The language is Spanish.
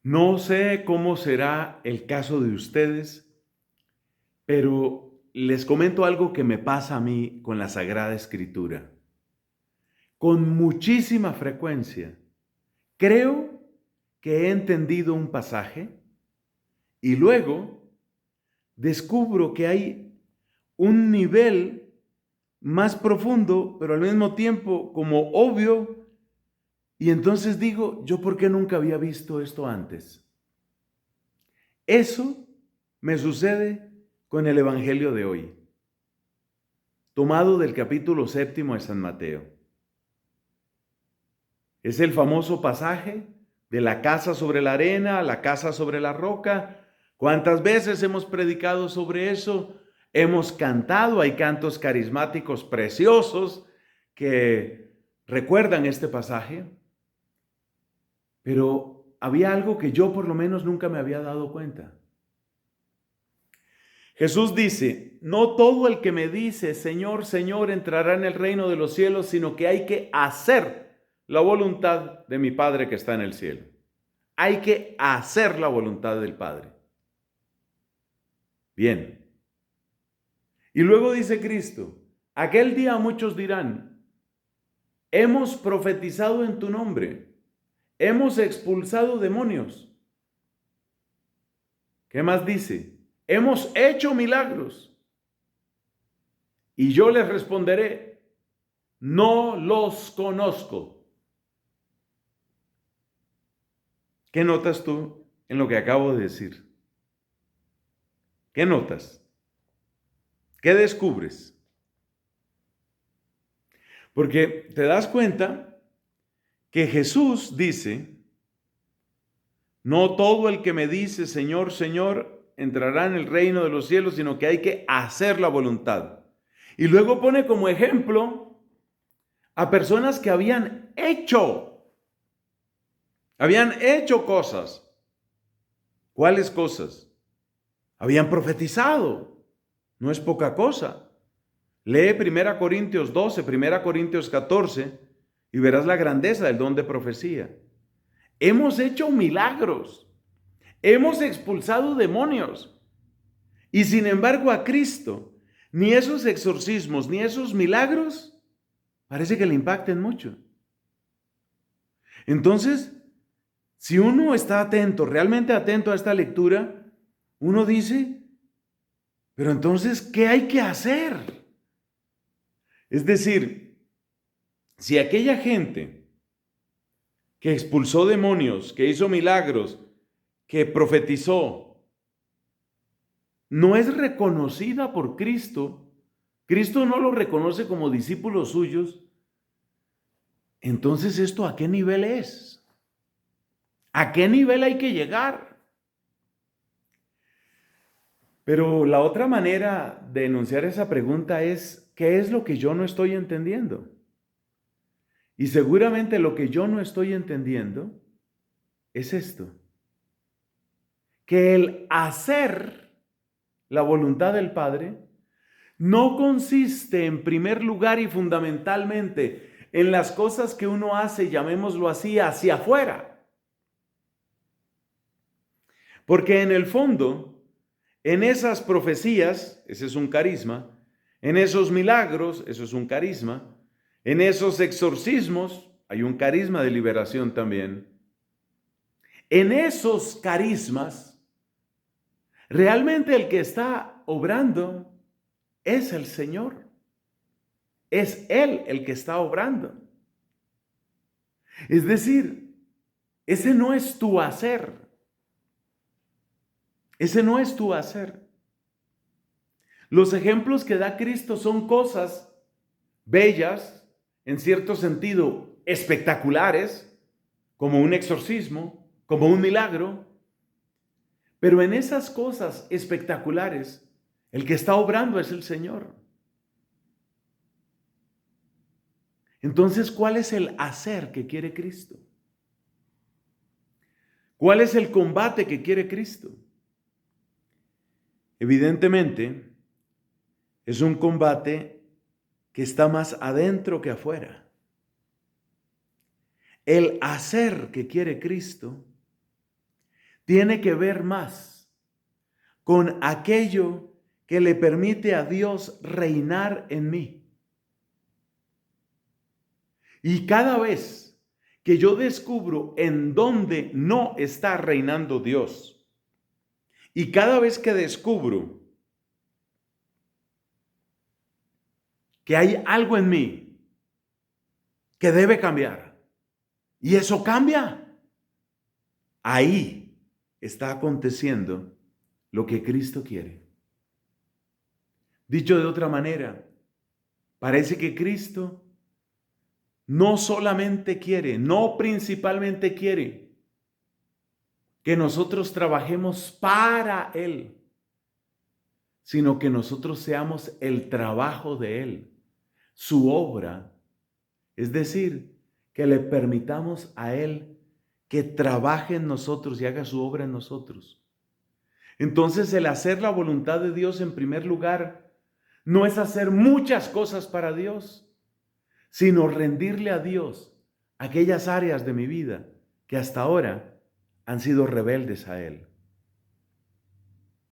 No sé cómo será el caso de ustedes, pero les comento algo que me pasa a mí con la Sagrada Escritura. Con muchísima frecuencia, creo que he entendido un pasaje y luego descubro que hay un nivel más profundo, pero al mismo tiempo como obvio, y entonces digo, ¿yo por qué nunca había visto esto antes? Eso me sucede con el Evangelio de hoy, tomado del capítulo 7 de San Mateo. Es el famoso pasaje de la casa sobre la arena, la casa sobre la roca. ¿Cuántas veces hemos predicado sobre eso? Hemos cantado, hay cantos carismáticos preciosos que recuerdan este pasaje, pero había algo que yo por lo menos nunca me había dado cuenta. Jesús dice, no todo el que me dice, Señor, Señor, entrará en el reino de los cielos, sino que hay que hacer la voluntad de mi Padre que está en el cielo. Hay que hacer la voluntad del Padre. Bien. Y luego dice Cristo, aquel día muchos dirán, hemos profetizado en tu nombre, hemos expulsado demonios. ¿Qué más dice? Hemos hecho milagros. Y yo les responderé, no los conozco. ¿Qué notas tú en lo que acabo de decir? ¿Qué notas? ¿Qué descubres? Porque te das cuenta que Jesús dice, no todo el que me dice, Señor, Señor, entrará en el reino de los cielos, sino que hay que hacer la voluntad. Y luego pone como ejemplo a personas que habían hecho cosas. ¿Cuáles cosas? Habían profetizado. No es poca cosa. Lee 1 Corintios 12, 1 Corintios 14 y verás la grandeza del don de profecía. Hemos hecho milagros. Hemos expulsado demonios. Y sin embargo a Cristo, ni esos exorcismos, ni esos milagros, parece que le impacten mucho. Entonces, si uno está atento, realmente atento a esta lectura, uno dice, pero entonces, ¿qué hay que hacer? Es decir, si aquella gente que expulsó demonios, que hizo milagros, que profetizó, no es reconocida por Cristo, Cristo no lo reconoce como discípulos suyos, entonces ¿esto a qué nivel es? ¿A qué nivel hay que llegar? Pero la otra manera de enunciar esa pregunta es, ¿qué es lo que yo no estoy entendiendo? Y seguramente lo que yo no estoy entendiendo es esto, que el hacer la voluntad del Padre no consiste en primer lugar y fundamentalmente en las cosas que uno hace, llamémoslo así, hacia afuera. Porque en el fondo, en esas profecías, ese es un carisma, en esos milagros, eso es un carisma, en esos exorcismos, hay un carisma de liberación también. En esos carismas, realmente el que está obrando es el Señor. Es Él el que está obrando. Es decir, ese no es tu hacer. Ese no es tu hacer. Los ejemplos que da Cristo son cosas bellas, en cierto sentido espectaculares, como un exorcismo, como un milagro. Pero en esas cosas espectaculares, el que está obrando es el Señor. Entonces, ¿cuál es el hacer que quiere Cristo? ¿Cuál es el combate que quiere Cristo? Evidentemente, es un combate que está más adentro que afuera. El hacer que quiere Cristo tiene que ver más con aquello que le permite a Dios reinar en mí. Y cada vez que yo descubro en dónde no está reinando Dios, y cada vez que descubro que hay algo en mí que debe cambiar, y eso cambia, ahí está aconteciendo lo que Cristo quiere. Dicho de otra manera, parece que Cristo no solamente quiere, no principalmente quiere que nosotros trabajemos para Él, sino que nosotros seamos el trabajo de Él, su obra. Es decir, que le permitamos a Él que trabaje en nosotros y haga su obra en nosotros. Entonces, el hacer la voluntad de Dios en primer lugar no es hacer muchas cosas para Dios, sino rendirle a Dios aquellas áreas de mi vida que hasta ahora han sido rebeldes a Él.